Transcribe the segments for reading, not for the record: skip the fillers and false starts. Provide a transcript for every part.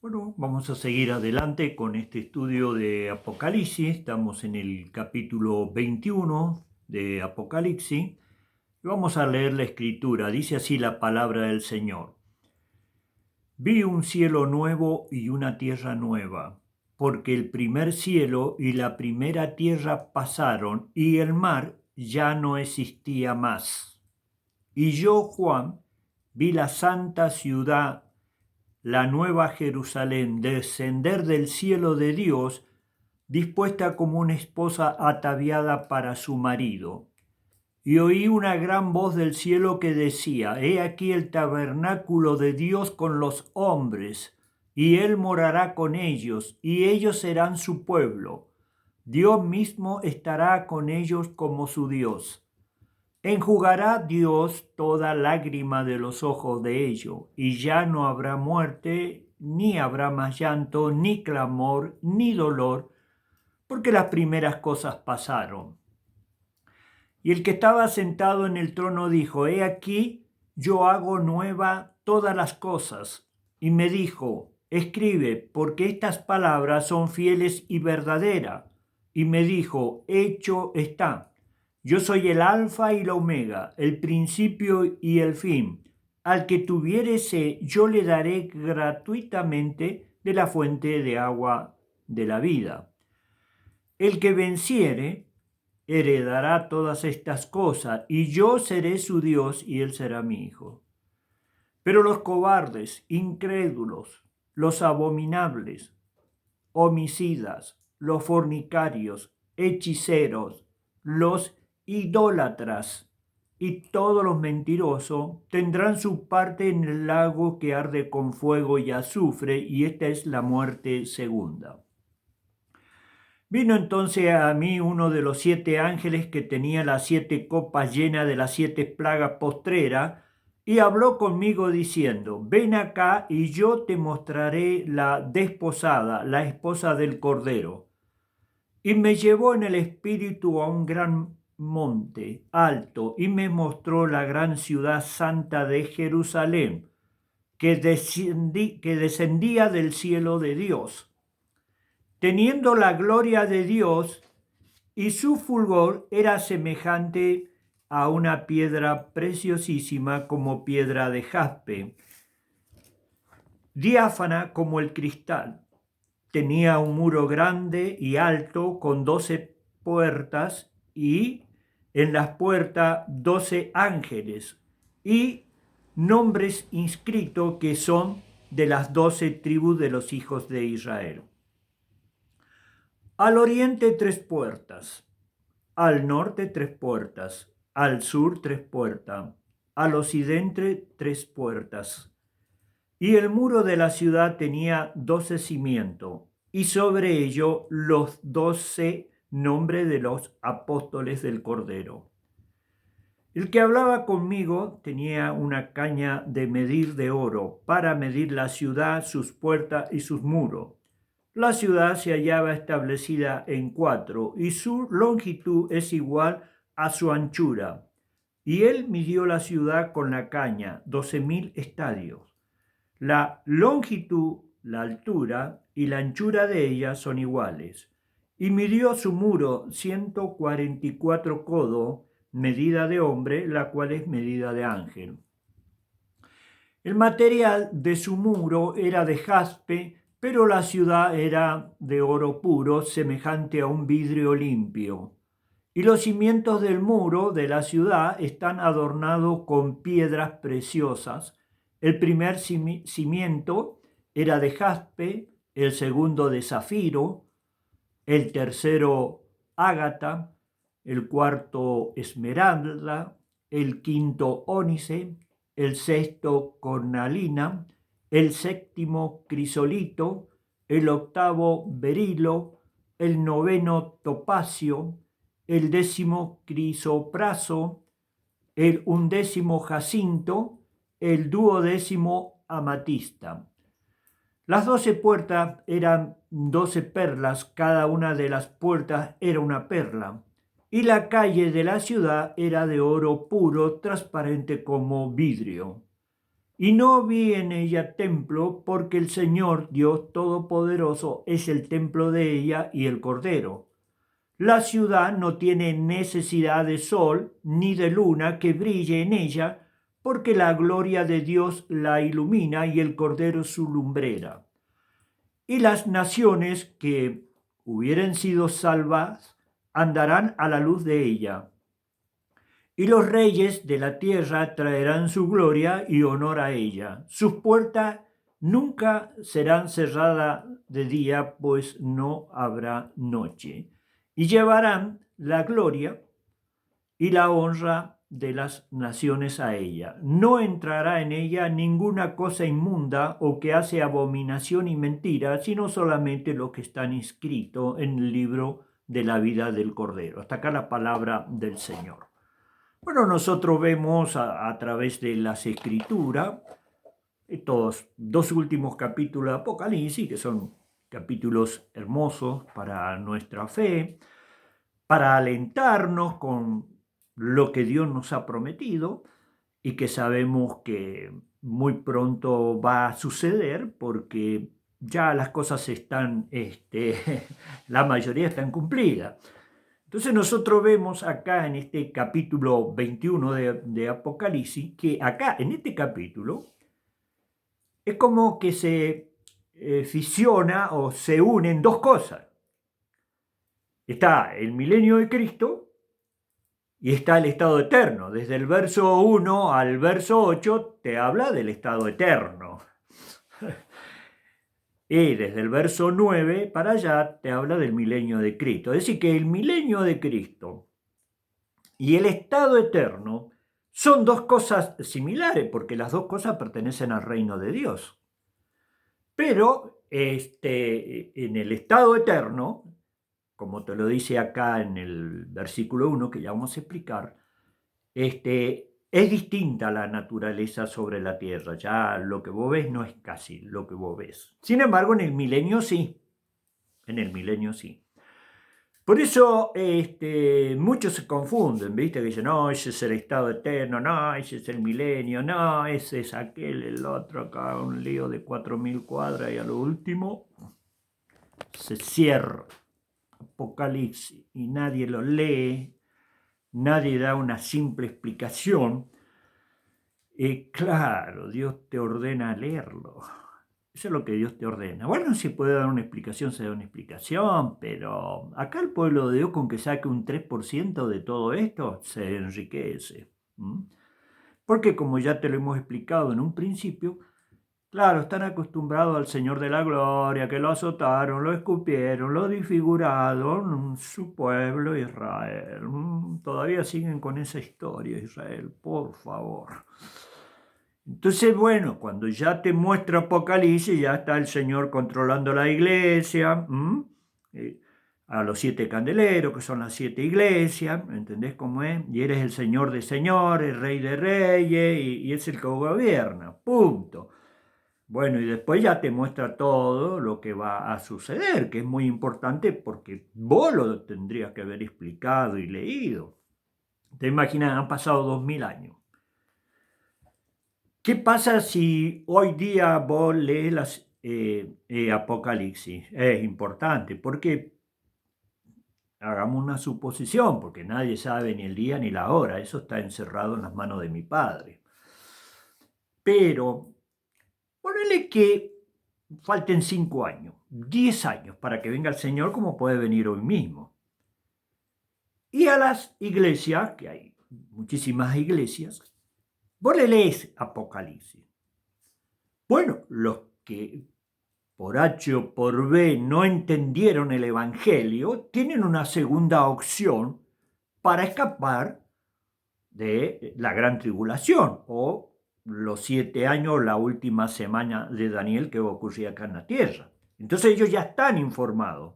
Bueno, vamos a seguir adelante con este estudio de Apocalipsis. Estamos en el capítulo 21 de Apocalipsis y vamos a leer la escritura. Dice así la palabra del Señor. Vi un cielo nuevo y una tierra nueva, porque el primer cielo y la primera tierra pasaron y el mar ya no existía más. Y yo, Juan, vi la santa ciudad, la nueva Jerusalén, descender del cielo de Dios, dispuesta como una esposa ataviada para su marido. Y oí una gran voz del cielo que decía: He aquí el tabernáculo de Dios con los hombres, y Él morará con ellos, y ellos serán su pueblo. Dios mismo estará con ellos como su Dios. Enjugará Dios toda lágrima de los ojos de ellos, y ya no habrá muerte, ni habrá más llanto, ni clamor, ni dolor, porque las primeras cosas pasaron. Y el que estaba sentado en el trono dijo: He aquí, yo hago nueva todas las cosas. Y me dijo: Escribe, porque estas palabras son fieles y verdaderas. Y me dijo: Hecho está. Yo soy el Alfa y la Omega, el principio y el fin. Al que tuviere sed, yo le daré gratuitamente de la fuente de agua de la vida. El que venciere heredará todas estas cosas, y yo seré su Dios y él será mi hijo. Pero los cobardes, incrédulos, los abominables, homicidas, los fornicarios, hechiceros, los idólatras y todos los mentirosos tendrán su parte en el lago que arde con fuego y azufre, y esta es la muerte segunda. Vino entonces a mí uno de los 7 ángeles que tenía las 7 copas llenas de las 7 plagas postreras, y habló conmigo diciendo: Ven acá y yo te mostraré la desposada, la esposa del Cordero. Y me llevó en el espíritu a un gran monte alto, y me mostró la gran ciudad santa de Jerusalén, que descendía del cielo de Dios, teniendo la gloria de Dios, y su fulgor era semejante a una piedra preciosísima como piedra de jaspe, diáfana como el cristal. Tenía un muro grande y alto con 12 puertas, y en las puertas 12 ángeles, y nombres inscritos que son de las 12 tribus de los hijos de Israel. Al oriente 3 puertas, al norte 3 puertas, al sur 3 puertas, al occidente 3 puertas. Y el muro de la ciudad tenía 12 cimientos, y sobre ello los 12 nombres de los apóstoles del Cordero. El que hablaba conmigo tenía una caña de medir de oro para medir la ciudad, sus puertas y sus muros. La ciudad se hallaba establecida en 4, y su longitud es igual a su anchura. Y él midió la ciudad con la caña, 12.000 estadios. La longitud, la altura y la anchura de ella son iguales. Y midió su muro 144 codos, medida de hombre, la cual es medida de ángel. El material de su muro era de jaspe, pero la ciudad era de oro puro, semejante a un vidrio limpio. Y los cimientos del muro de la ciudad están adornados con piedras preciosas. El primer cimiento era de jaspe, el segundo de zafiro, el tercero ágata, el cuarto esmeralda, el quinto ónice, el sexto cornalina, el séptimo crisolito, el octavo berilo, el noveno topacio, el 10º crisopraso, el 11º jacinto, el 12º amatista. Las 12 puertas eran 12 perlas, cada una de las puertas era una perla, y la calle de la ciudad era de oro puro, transparente como vidrio. y no vi en ella templo, porque el Señor Dios Todopoderoso es el templo de ella y el Cordero. La ciudad no tiene necesidad de sol ni de luna que brille en ella, porque la gloria de Dios la ilumina y el Cordero su lumbrera. Y las naciones que hubieren sido salvas andarán a la luz de ella. Y los reyes de la tierra traerán su gloria y honor a ella. Sus puertas nunca serán cerradas de día, pues no habrá noche. Y llevarán la gloria y la honra de las naciones a ella. No entrará en ella ninguna cosa inmunda o que hace abominación y mentira, sino solamente lo que está inscrito en el libro de la vida del Cordero. Hasta acá la palabra del Señor. Bueno, nosotros vemos a través de las Escrituras, estos dos últimos capítulos de Apocalipsis, que son capítulos hermosos para nuestra fe, para alentarnos con lo que Dios nos ha prometido y que sabemos que muy pronto va a suceder porque ya las cosas están, la mayoría están cumplidas. Entonces nosotros vemos acá en este capítulo 21 de Apocalipsis, que acá en este capítulo es como que se fisiona o se unen dos cosas. Está el milenio de Cristo y está el estado eterno. Desde el verso 1 al verso 8 te habla del estado eterno. Y desde el verso 9 para allá te habla del milenio de Cristo. Es decir, que el milenio de Cristo y el estado eterno son dos cosas similares, porque las dos cosas pertenecen al reino de Dios. Pero en el estado eterno, como te lo dice acá en el versículo 1, que ya vamos a explicar, es distinta la naturaleza sobre la tierra. Ya lo que vos ves no es casi lo que vos ves. Sin embargo, en el milenio sí. En el milenio sí. Por eso muchos se confunden, ¿viste? Que dicen, no, ese es el estado eterno, no, ese es el milenio, no, ese es aquel, el otro, acá un lío de 4.000 cuadras y a lo último se cierra Apocalipsis y nadie lo lee, nadie da una simple explicación. Claro, Dios te ordena leerlo. Eso es lo que Dios te ordena. Bueno, si puede dar una explicación, se da una explicación, pero acá el pueblo de Dios con que saque un 3% de todo esto, se enriquece. Porque como ya te lo hemos explicado en un principio, claro, están acostumbrados al Señor de la Gloria, que lo azotaron, lo escupieron, lo disfiguraron, su pueblo Israel. Todavía siguen con esa historia, Israel, por favor. Entonces, bueno, cuando ya te muestra Apocalipsis, ya está el Señor controlando la iglesia, a los 7 candeleros, que son las 7 iglesias, ¿entendés cómo es? Y eres el Señor de señores, Rey de reyes, y es el que gobierna, punto. Bueno, y después ya te muestra todo lo que va a suceder, que es muy importante porque vos lo tendrías que haber explicado y leído. Te imaginas, han pasado 2000 años. ¿Qué pasa si hoy día vos lees las Apocalipsis? Es importante porque hagamos una suposición, porque nadie sabe ni el día ni la hora, eso está encerrado en las manos de mi Padre. Pero ponele que falten 5 años, 10 años para que venga el Señor, como puede venir hoy mismo. Y a las iglesias, que hay muchísimas iglesias, vos le lees Apocalipsis. Bueno, los que por H o por B no entendieron el Evangelio, tienen una segunda opción para escapar de la gran tribulación o los 7 años, la última semana de Daniel que ocurría acá en la tierra. Entonces ellos ya están informados.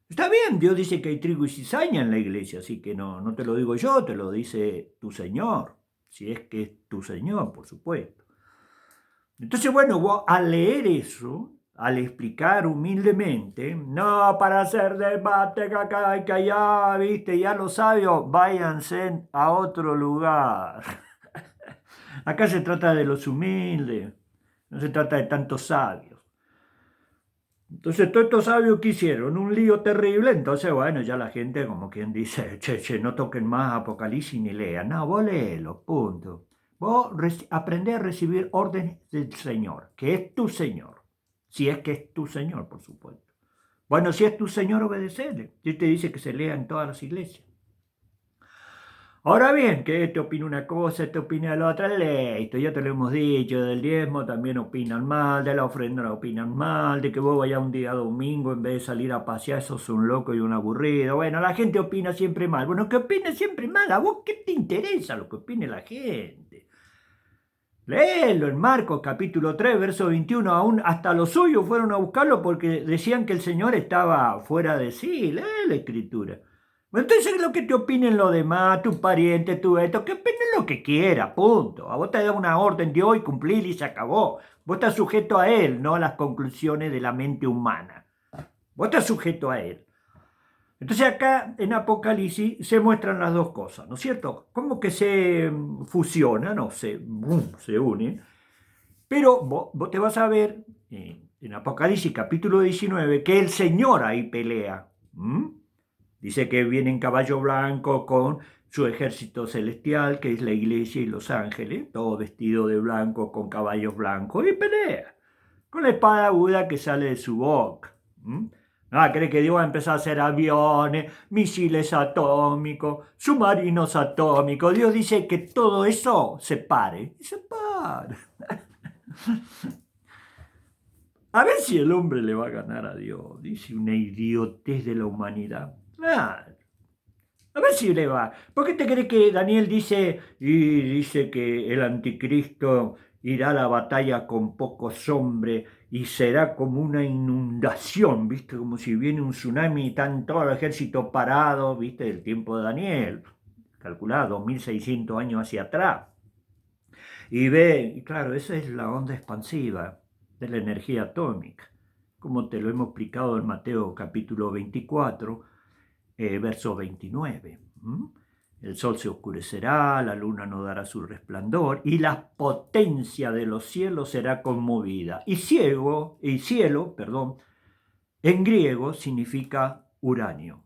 Está bien, Dios dice que hay trigo y cizaña en la iglesia, así que no te lo digo yo, te lo dice tu Señor, si es que es tu Señor, por supuesto. Entonces, bueno, vos al leer eso, al explicar humildemente, no para hacer debate que acá y que allá, viste, ya los sabios, váyanse a otro lugar. Acá se trata de los humildes, no se trata de tantos sabios. Entonces todos estos sabios que hicieron un lío terrible, entonces bueno, ya la gente como quien dice, che, no toquen más Apocalipsis ni lean. No, vos léelo, punto. Vos aprendés a recibir órdenes del Señor, que es tu Señor. Si es que es tu Señor, por supuesto. Bueno, si es tu Señor, obedecele. Él te dice que se lea en todas las iglesias. Ahora bien, que este opina una cosa, este opina la otra, esto ya te lo hemos dicho, del diezmo también opinan mal, de la ofrenda opinan mal, de que vos vayas un día domingo en vez de salir a pasear, sos un loco y un aburrido. Bueno, la gente opina siempre mal. Bueno, que opine siempre mal, ¿a vos qué te interesa lo que opine la gente? Léelo en Marcos capítulo 3, verso 21, aún hasta los suyos fueron a buscarlo porque decían que el Señor estaba fuera de sí. Lee la escritura. Bueno, entonces lo que te opinen los demás, tu pariente, tu esto, que opinen lo que quiera, punto. A vos te da una orden de hoy, cumplir y se acabó. Vos estás sujeto a él, no a las conclusiones de la mente humana. Vos estás sujeto a él. Entonces acá en Apocalipsis se muestran las dos cosas, ¿no es cierto? Como que se fusionan o se unen. Pero vos te vas a ver en Apocalipsis capítulo 19 que el Señor ahí pelea. Dice que viene en caballo blanco con su ejército celestial, que es la iglesia y los ángeles, todo vestido de blanco con caballos blancos, y pelea con la espada aguda que sale de su boca. Cree que Dios va a empezar a hacer aviones, misiles atómicos, submarinos atómicos. Dios dice que todo eso se pare. Y se para. A ver si el hombre le va a ganar a Dios. Dice una idiotez de la humanidad. A ver si le va. ¿Por qué te crees que Daniel dice que el anticristo irá a la batalla con pocos hombres y será como una inundación, ¿viste? Como si viene un tsunami y están todo el ejército parado, ¿viste? Del tiempo de Daniel, calculado 2600 años hacia atrás. Y claro, esa es la onda expansiva de la energía atómica, como te lo hemos explicado en Mateo capítulo 24, verso 29. El sol se oscurecerá, la luna no dará su resplandor y la potencia de los cielos será conmovida. Y cielo, en griego significa uranio.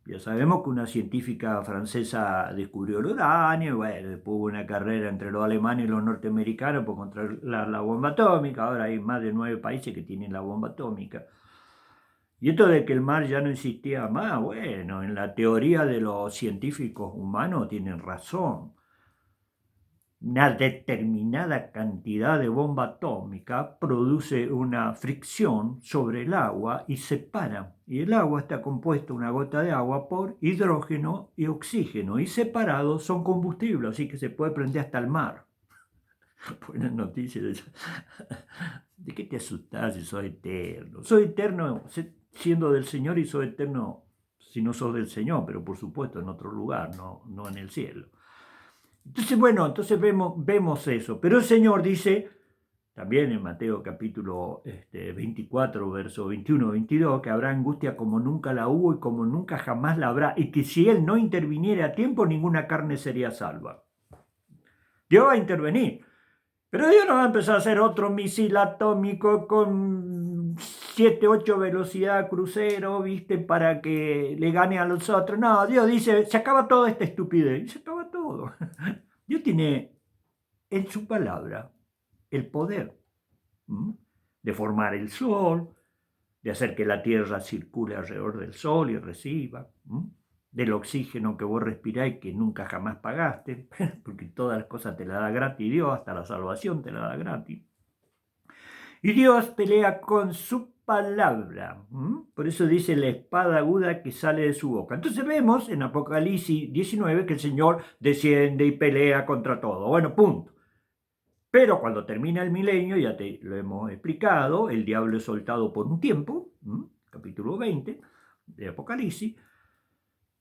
Ya sabemos que una científica francesa descubrió el uranio, y bueno, después hubo una carrera entre los alemanes y los norteamericanos por controlar la bomba atómica. Ahora hay más de 9 países que tienen la bomba atómica. Y esto de que el mar ya no existía más, bueno, en la teoría de los científicos humanos tienen razón. Una determinada cantidad de bomba atómica produce una fricción sobre el agua y separa. Y el agua está compuesta, una gota de agua, por hidrógeno y oxígeno. Y separados son combustibles, así que se puede prender hasta el mar. Buenas noticias. ¿De qué te asustás si sos eterno? Soy eterno siendo del Señor y soy eterno si no sos del Señor, pero por supuesto en otro lugar, no en el cielo. Entonces, bueno, vemos eso. Pero el Señor dice, también en Mateo capítulo 24, verso 21-22, que habrá angustia como nunca la hubo y como nunca jamás la habrá, y que si Él no interviniera a tiempo, ninguna carne sería salva. Dios va a intervenir. Pero Dios no va a empezar a hacer otro misil atómico con 7, 8 velocidad crucero, ¿viste? Para que le gane a los otros. No, Dios dice, se acaba toda esta estupidez. Y se acaba todo. Dios tiene en su palabra el poder de formar el sol, de hacer que la tierra circule alrededor del sol y reciba, del oxígeno que vos respiráis que nunca jamás pagaste, porque todas las cosas te las da gratis Dios, hasta la salvación te la da gratis. Y Dios pelea con su palabra. Por eso dice la espada aguda que sale de su boca. Entonces vemos en Apocalipsis 19 que el Señor desciende y pelea contra todo. Bueno, punto. Pero cuando termina el milenio, ya te lo hemos explicado, el diablo es soltado por un tiempo, capítulo 20 de Apocalipsis,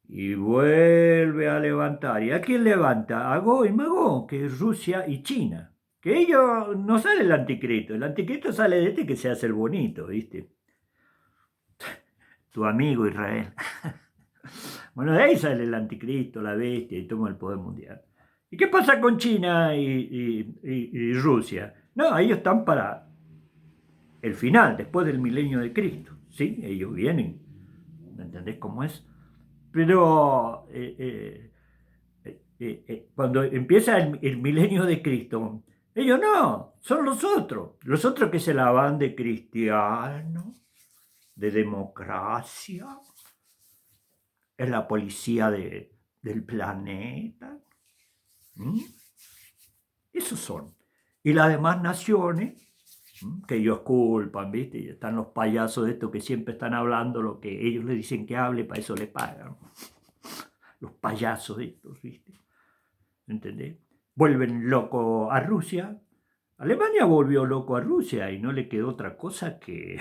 y vuelve a levantar. ¿Y a quién levanta? A Gog y Magog, que es Rusia y China. Que ellos no sale el anticristo sale de este que se hace el bonito, ¿viste? Tu amigo Israel. Bueno, de ahí sale el anticristo, la bestia y toma el poder mundial. ¿Y qué pasa con China y Rusia? No, ellos están para el final, después del milenio de Cristo. ¿Sí? Ellos vienen. ¿Me entendés cómo es? Pero cuando empieza el milenio de Cristo, ellos no, son los otros que se la van de cristianos, de democracia, es la policía del planeta. ¿Mm? Esos son. Y las demás naciones, que ellos culpan, ¿viste? Y están los payasos de estos que siempre están hablando lo que ellos le dicen que hable, para eso le pagan. Los payasos estos, ¿viste? ¿Entendés? Vuelven loco a Rusia. Alemania volvió loco a Rusia y no le quedó otra cosa que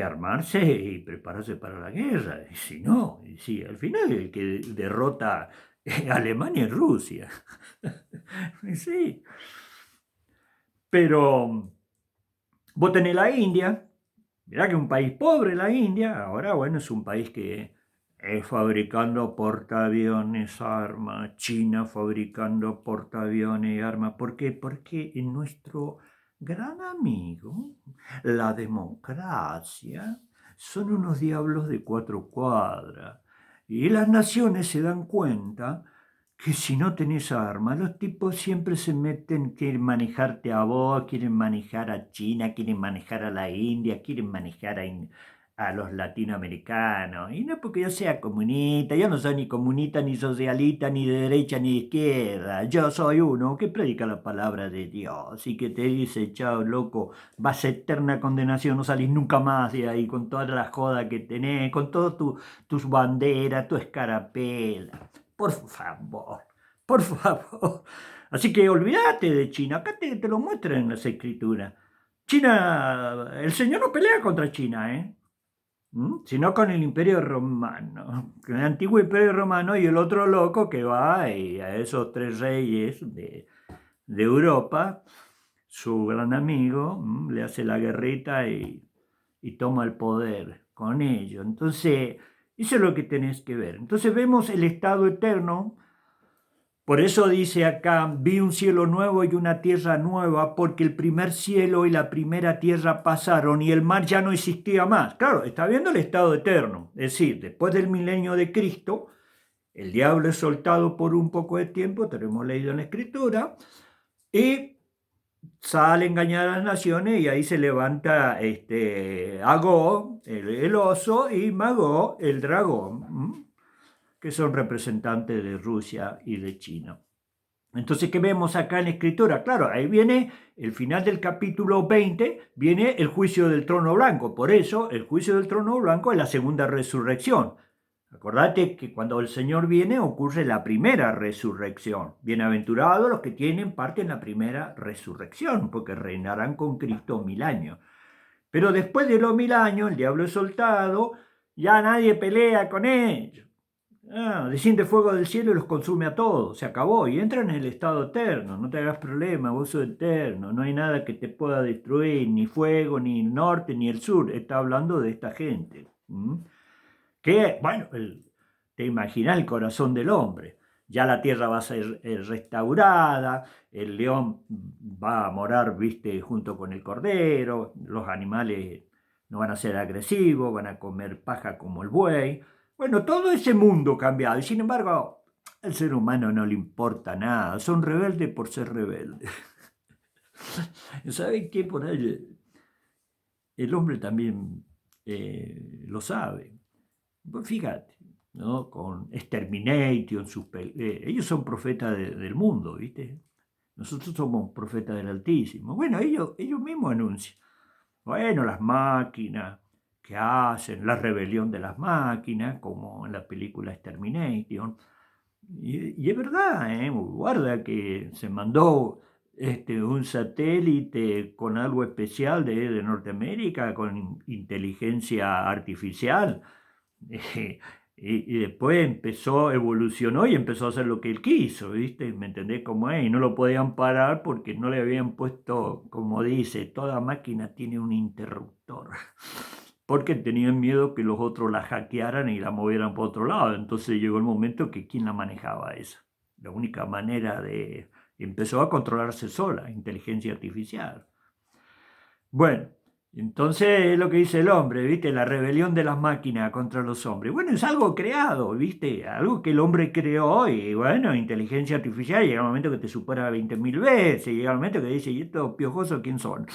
armarse y prepararse para la guerra. Y si no, y si, al final el que derrota a Alemania es Rusia. Sí. Pero vos tenés la India, mirá que es un país pobre la India, ahora bueno, es un país que es fabricando portaaviones, armas, China fabricando portaaviones y armas. ¿Por qué? Porque en nuestro gran amigo, la democracia, son unos diablos de 4 cuadras. Y las naciones se dan cuenta que si no tenés armas, los tipos siempre se meten, quieren manejarte a vos, quieren manejar a China, quieren manejar a la India, quieren manejar a los latinoamericanos. Y no porque yo sea comunista, yo no soy ni comunista, ni socialista, ni de derecha, ni de izquierda. Yo soy uno que predica la palabra de Dios y que te dice, chao, loco, vas a eterna condenación, no salís nunca más de ahí con toda la joda que tenés, con todas tus banderas, tu escarapela. Por favor, por favor. Así que olvídate de China. Acá te lo muestran en las escrituras. China, el Señor no pelea contra China, ¿eh? Sino con el Imperio Romano. Con el antiguo Imperio Romano y el otro loco que va y a esos 3 reyes de Europa, su gran amigo, le hace la guerrita y toma el poder con ellos. Entonces, eso es lo que tenés que ver. Entonces vemos el estado eterno. Por eso dice acá, vi un cielo nuevo y una tierra nueva, porque el primer cielo y la primera tierra pasaron y el mar ya no existía más. Claro, está viendo el estado eterno. Es decir, después del milenio de Cristo, el diablo es soltado por un poco de tiempo, tenemos leído en la Escritura, y sale a engañar a las naciones y ahí se levanta Agó, el oso, y Magó, el dragón, que son representantes de Rusia y de China. Entonces, ¿qué vemos acá en la escritura? Claro, ahí viene el final del capítulo 20, viene el juicio del trono blanco. Por eso, el juicio del trono blanco es la segunda resurrección. Acordate que cuando el Señor viene ocurre la primera resurrección. Bienaventurados los que tienen parte en la primera resurrección, porque reinarán con Cristo 1000 años. Pero después de los 1000 años, el diablo es soltado, ya nadie pelea con ellos. Desciende fuego del cielo y los consume a todos, se acabó, y entra en el estado eterno, no te hagas problema, vos sos eterno, no hay nada que te pueda destruir, ni fuego, ni el norte, ni el sur, está hablando de esta gente. Que, bueno, te imaginas el corazón del hombre, ya la tierra va a ser restaurada, el león va a morar, viste, junto con el cordero, los animales no van a ser agresivos, van a comer paja como el buey. Bueno, todo ese mundo cambiado, y sin embargo, al ser humano no le importa nada, son rebeldes por ser rebeldes. ¿Saben qué? Por ahí el hombre también lo sabe. Pues fíjate, ¿no? Con Extermination, ellos son profetas del mundo, ¿viste? Nosotros somos profetas del Altísimo. Bueno, ellos mismos anuncian. Bueno, las máquinas que hacen, la rebelión de las máquinas, como en la película Extermination. Y es verdad, guarda que se mandó un satélite con algo especial de Norteamérica, con inteligencia artificial. Y después evolucionó y empezó a hacer lo que él quiso, ¿viste? ¿Me entendés cómo es? Y no lo podían parar porque no le habían puesto, como dice, toda máquina tiene un interruptor. Porque tenían miedo que los otros la hackearan y la movieran por otro lado. Entonces llegó el momento que ¿quién la manejaba esa? la única manera de... Empezó a controlarse sola, inteligencia artificial. Bueno, entonces es lo que dice el hombre, ¿viste? La rebelión de las máquinas contra los hombres. Bueno, es algo creado, ¿viste? Algo que el hombre creó hoy. Y bueno, inteligencia artificial, llega un momento que te supera 20.000 veces, llega un momento que dice, ¿y estos piojosos quién son?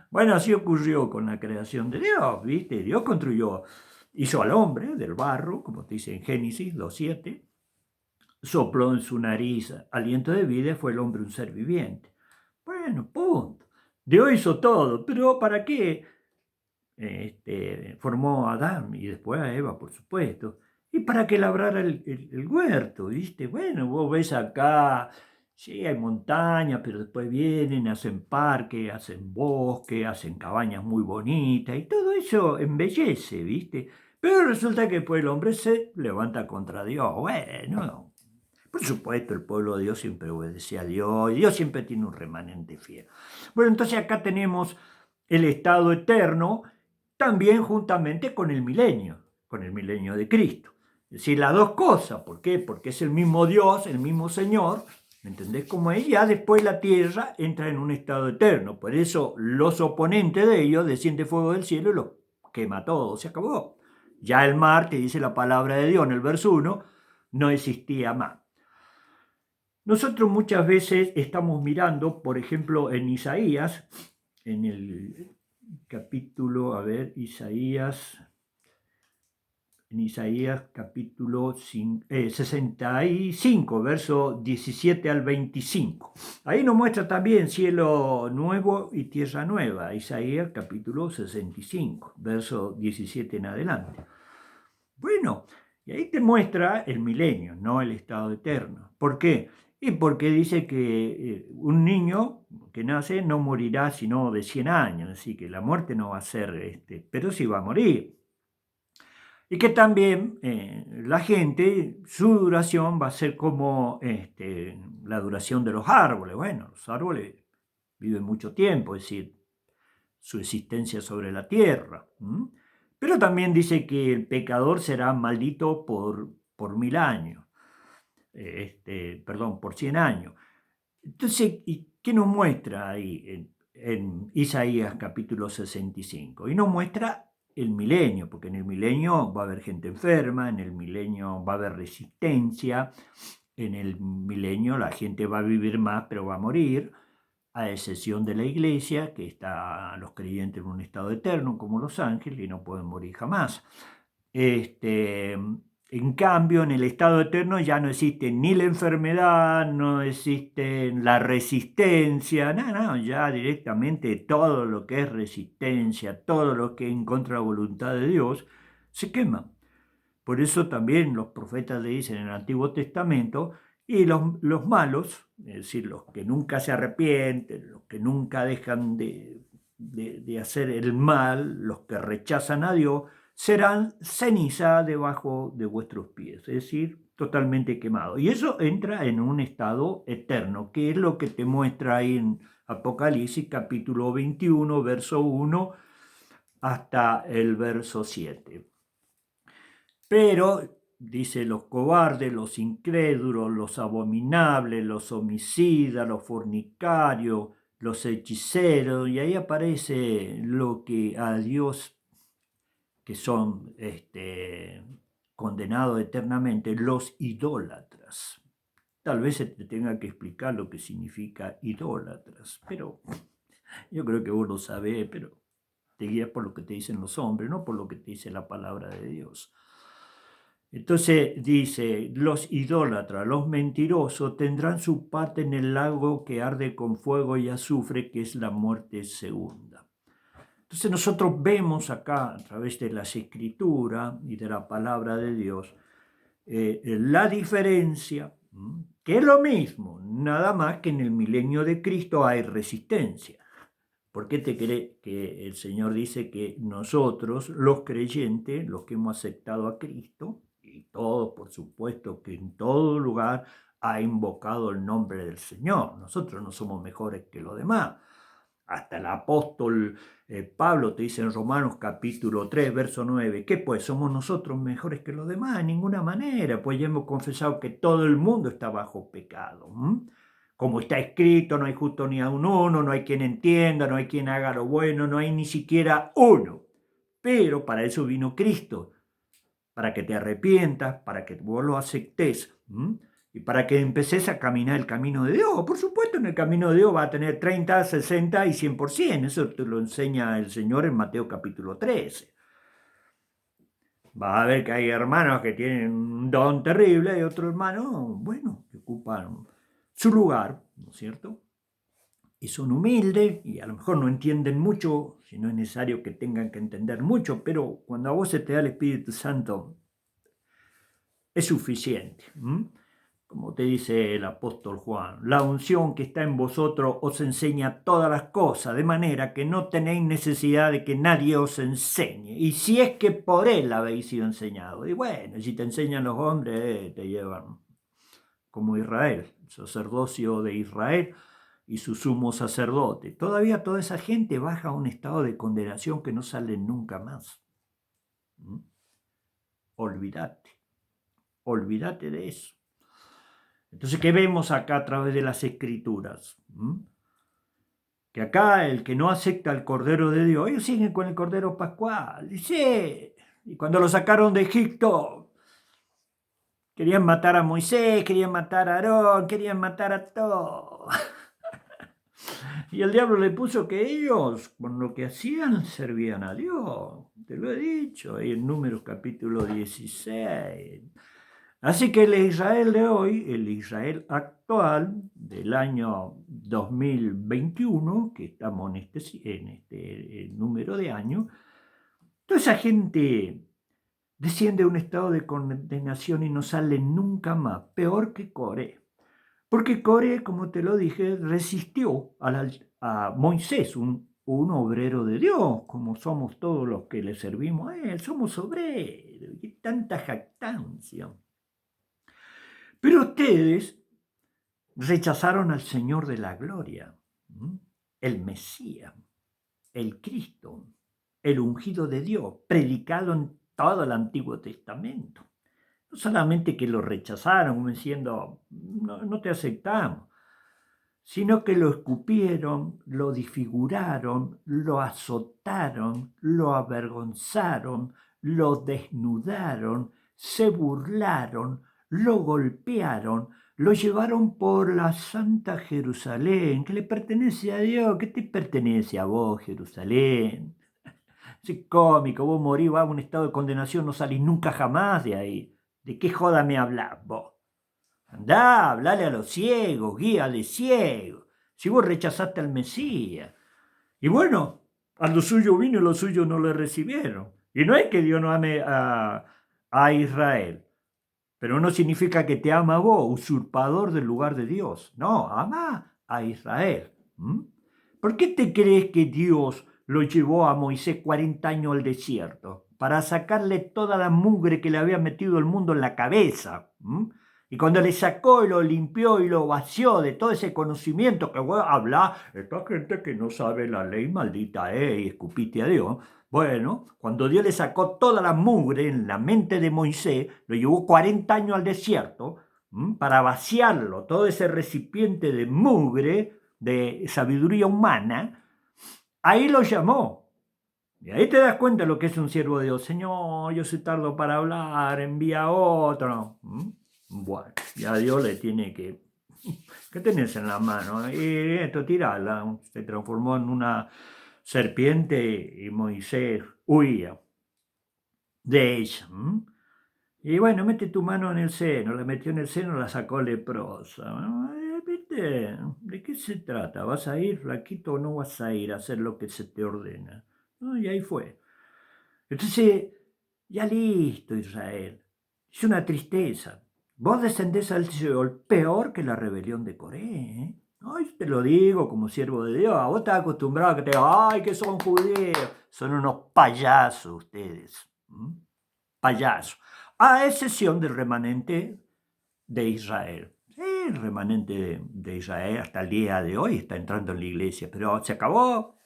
Bueno, así ocurrió con la creación de Dios, ¿viste? Dios construyó, hizo al hombre del barro, como te dice en Génesis 2:7, sopló en su nariz aliento de vida y fue el hombre un ser viviente. Bueno, punto. Dios hizo todo, pero ¿para qué? Formó a Adán y después a Eva, por supuesto. Y para que labrara el huerto, ¿viste? Bueno, vos ves acá, sí, hay montañas, pero después vienen, hacen parques, hacen bosque, hacen cabañas muy bonitas y todo eso embellece, ¿viste? Pero resulta que después el hombre se levanta contra Dios. Bueno, por supuesto, el pueblo de Dios siempre obedecía a Dios y Dios siempre tiene un remanente fiel. Bueno, entonces acá tenemos el estado eterno también juntamente con el milenio de Cristo. Es decir, las dos cosas. ¿Por qué? Porque es el mismo Dios, el mismo Señor, ¿me entendés cómo es? Ya después la tierra entra en un estado eterno. Por eso los oponentes de ellos desciende fuego del cielo y los quema todo, se acabó. Ya el mar, que dice la palabra de Dios en el verso 1, no existía más. Nosotros muchas veces estamos mirando, por ejemplo, en Isaías, en el capítulo, en Isaías capítulo 65, verso 17 al 25. Ahí nos muestra también cielo nuevo y tierra nueva, Isaías capítulo 65, verso 17 en adelante. Bueno, y ahí te muestra el milenio, no el estado eterno. ¿Por qué? Y porque dice que un niño que nace no morirá sino de 100 años, así que la muerte no va a ser, pero sí va a morir. Y que también la gente, su duración va a ser como la duración de los árboles. Bueno, los árboles viven mucho tiempo, es decir, su existencia sobre la tierra. Pero también dice que el pecador será maldito por 1000 años, perdón, por 100 años. Entonces, ¿y qué nos muestra ahí en Isaías capítulo 65? Y nos muestra el milenio, porque en el milenio va a haber gente enferma, en el milenio va a haber resistencia, en el milenio la gente va a vivir más, pero va a morir, a excepción de la iglesia, que está los creyentes en un estado eterno, como los ángeles, y no pueden morir jamás. En cambio, en el estado eterno ya no existe ni la enfermedad, no existe la resistencia, no, ya directamente todo lo que es resistencia, todo lo que es en contra de la voluntad de Dios, se quema. Por eso también los profetas le dicen en el Antiguo Testamento, y los malos, es decir, los que nunca se arrepienten, los que nunca dejan de hacer el mal, los que rechazan a Dios, serán ceniza debajo de vuestros pies, es decir, totalmente quemado. Y eso entra en un estado eterno, que es lo que te muestra ahí en Apocalipsis capítulo 21, verso 1 hasta el verso 7. Pero, dice, los cobardes, los incrédulos, los abominables, los homicidas, los fornicarios, los hechiceros, y ahí aparece lo que a Dios, que son condenados eternamente, los idólatras. Tal vez se te tenga que explicar lo que significa idólatras, pero yo creo que vos lo sabés, pero te guías por lo que te dicen los hombres, no por lo que te dice la palabra de Dios. Entonces dice, los idólatras, los mentirosos tendrán su parte en el lago que arde con fuego y azufre, que es la muerte segunda. Entonces nosotros vemos acá, a través de las escrituras y de la palabra de Dios, la diferencia, que es lo mismo, nada más que en el milenio de Cristo hay resistencia. ¿Por qué te crees que el Señor dice que nosotros, los creyentes, los que hemos aceptado a Cristo, y todos, por supuesto, que en todo lugar ha invocado el nombre del Señor? Nosotros no somos mejores que los demás. Hasta el apóstol Pablo te dice en Romanos capítulo 3, verso 9, ¿qué pues? ¿Somos nosotros mejores que los demás? De ninguna manera, pues ya hemos confesado que todo el mundo está bajo pecado. Como está escrito, no hay justo ni a un uno, no hay quien entienda, no hay quien haga lo bueno, no hay ni siquiera uno. Pero para eso vino Cristo, para que te arrepientas, para que vos lo aceptes y para que empeces a caminar el camino de Dios. Por supuesto, en el camino de Dios va a tener 30, 60 y 100%. Eso te lo enseña el Señor en Mateo capítulo 13. Vas a ver que hay hermanos que tienen un don terrible y otros hermanos, bueno, que ocupan su lugar, ¿no es cierto? Y son humildes y a lo mejor no entienden mucho, si no es necesario que tengan que entender mucho, pero cuando a vos se te da el Espíritu Santo, es suficiente. Como te dice el apóstol Juan, la unción que está en vosotros os enseña todas las cosas, de manera que no tenéis necesidad de que nadie os enseñe. Y si es que por él habéis sido enseñados. Y bueno, si te enseñan los hombres, te llevan como Israel, el sacerdocio de Israel y su sumo sacerdote. Todavía toda esa gente baja a un estado de condenación que no sale nunca más. Olvídate de eso. Entonces, ¿qué vemos acá a través de las Escrituras? Que acá el que no acepta el Cordero de Dios, ellos siguen con el Cordero Pascual. Dice, y cuando lo sacaron de Egipto, querían matar a Moisés, querían matar a Aarón, querían matar a todos. Y el diablo le puso que ellos, con lo que hacían, servían a Dios. Te lo he dicho, ahí en Números capítulo 16. Así que el Israel de hoy, el Israel actual del año 2021, que estamos en este número de años, toda esa gente desciende a un estado de condenación y no sale nunca más, peor que Coré. Porque Coré, como te lo dije, resistió a Moisés, un obrero de Dios, como somos todos los que le servimos a él, somos obreros, y tanta jactancia. Pero ustedes rechazaron al Señor de la gloria, el Mesías, el Cristo, el ungido de Dios, predicado en todo el Antiguo Testamento. No solamente que lo rechazaron, como diciendo, no te aceptamos, sino que lo escupieron, lo desfiguraron, lo azotaron, lo avergonzaron, lo desnudaron, se burlaron, lo golpearon, lo llevaron por la Santa Jerusalén, que le pertenece a Dios. ¿Qué te pertenece a vos, Jerusalén? Es cómico, vos morís, vas a un estado de condenación, no salís nunca jamás de ahí. ¿De qué joda me hablás vos? Andá, hablale a los ciegos, guíale ciegos. Si vos rechazaste al Mesías. Y bueno, a lo suyo vino y los suyos no le recibieron. Y no es que Dios no ame a Israel, pero no significa que te ama a vos, usurpador del lugar de Dios. No, ama a Israel. ¿Por qué te crees que Dios lo llevó a Moisés 40 años al desierto? Para sacarle toda la mugre que le había metido el mundo en la cabeza. Y cuando le sacó y lo limpió y lo vació de todo ese conocimiento que voy a hablar, esta gente que no sabe la ley maldita, y escupiste a Dios. Bueno, cuando Dios le sacó toda la mugre en la mente de Moisés, lo llevó 40 años al desierto para vaciarlo, todo ese recipiente de mugre, de sabiduría humana, ahí lo llamó. Y ahí te das cuenta de lo que es un siervo de Dios. Señor, yo soy tardo para hablar, envía a otro. Bueno, ya Dios le tiene que... ¿Qué tenés en la mano? Y esto, tirala. Se transformó en una serpiente y Moisés huía de ella. Y bueno, mete tu mano en el seno. La metió en el seno, la sacó leprosa. ¿Viste? ¿De qué se trata? ¿Vas a ir, flaquito, o no vas a ir a hacer lo que se te ordena? Y ahí fue. Entonces, ya listo, Israel. Es una tristeza. Vos descendés al Seol peor que la rebelión de Coré. Ay, te lo digo como siervo de Dios. Vos estás acostumbrado a que te digan, ay, que son judíos. Son unos payasos ustedes. Payasos. A excepción del remanente de Israel. El remanente de Israel hasta el día de hoy está entrando en la iglesia, pero se acabó.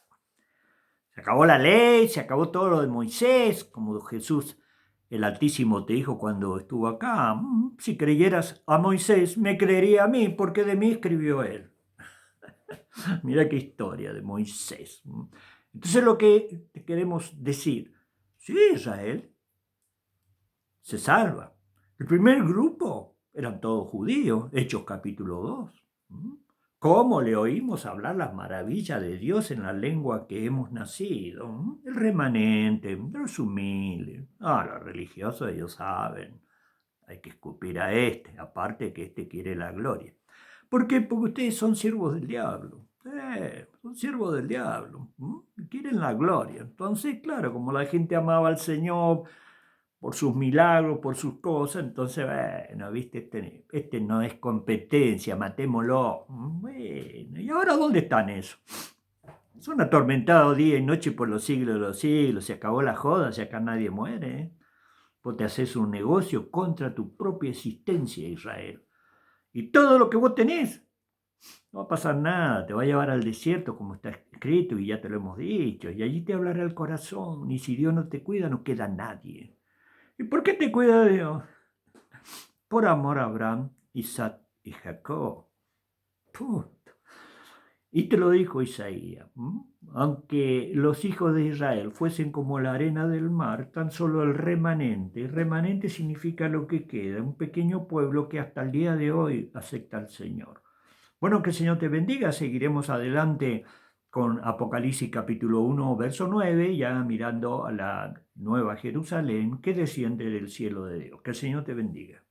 Se acabó la ley, se acabó todo lo de Moisés, como Jesús el Altísimo te dijo cuando estuvo acá. Si creyeras a Moisés, me creería a mí, porque de mí escribió él. Mira qué historia de Moisés. Entonces lo que te queremos decir, sí, Israel se salva. El primer grupo eran todos judíos, Hechos capítulo 2. ¿Cómo le oímos hablar las maravillas de Dios en la lengua que hemos nacido? El remanente, los humildes. Los religiosos ellos saben, hay que escupir a este, aparte que este quiere la gloria. ¿Por qué? Porque ustedes son siervos del diablo. Son siervos del diablo. Quieren la gloria. Entonces, claro, como la gente amaba al Señor por sus milagros, por sus cosas, entonces, bueno, viste, este no es competencia, matémoslo. Bueno, ¿y ahora dónde están esos? Son atormentados día y noche por los siglos de los siglos, se acabó la joda, si acá nadie muere. Vos te haces un negocio contra tu propia existencia, Israel. Y todo lo que vos tenés, no va a pasar nada, te va a llevar al desierto como está escrito y ya te lo hemos dicho, y allí te hablará el corazón, y si Dios no te cuida no queda nadie. ¿Y por qué te cuida Dios? Por amor a Abraham, Isaac y Jacob. Punto. Y te lo dijo Isaías. Aunque los hijos de Israel fuesen como la arena del mar, tan solo el remanente significa lo que queda, un pequeño pueblo que hasta el día de hoy acepta al Señor. Bueno, que el Señor te bendiga, seguiremos adelante con Apocalipsis capítulo 1, verso 9, ya mirando a la nueva Jerusalén que desciende del cielo de Dios. Que el Señor te bendiga.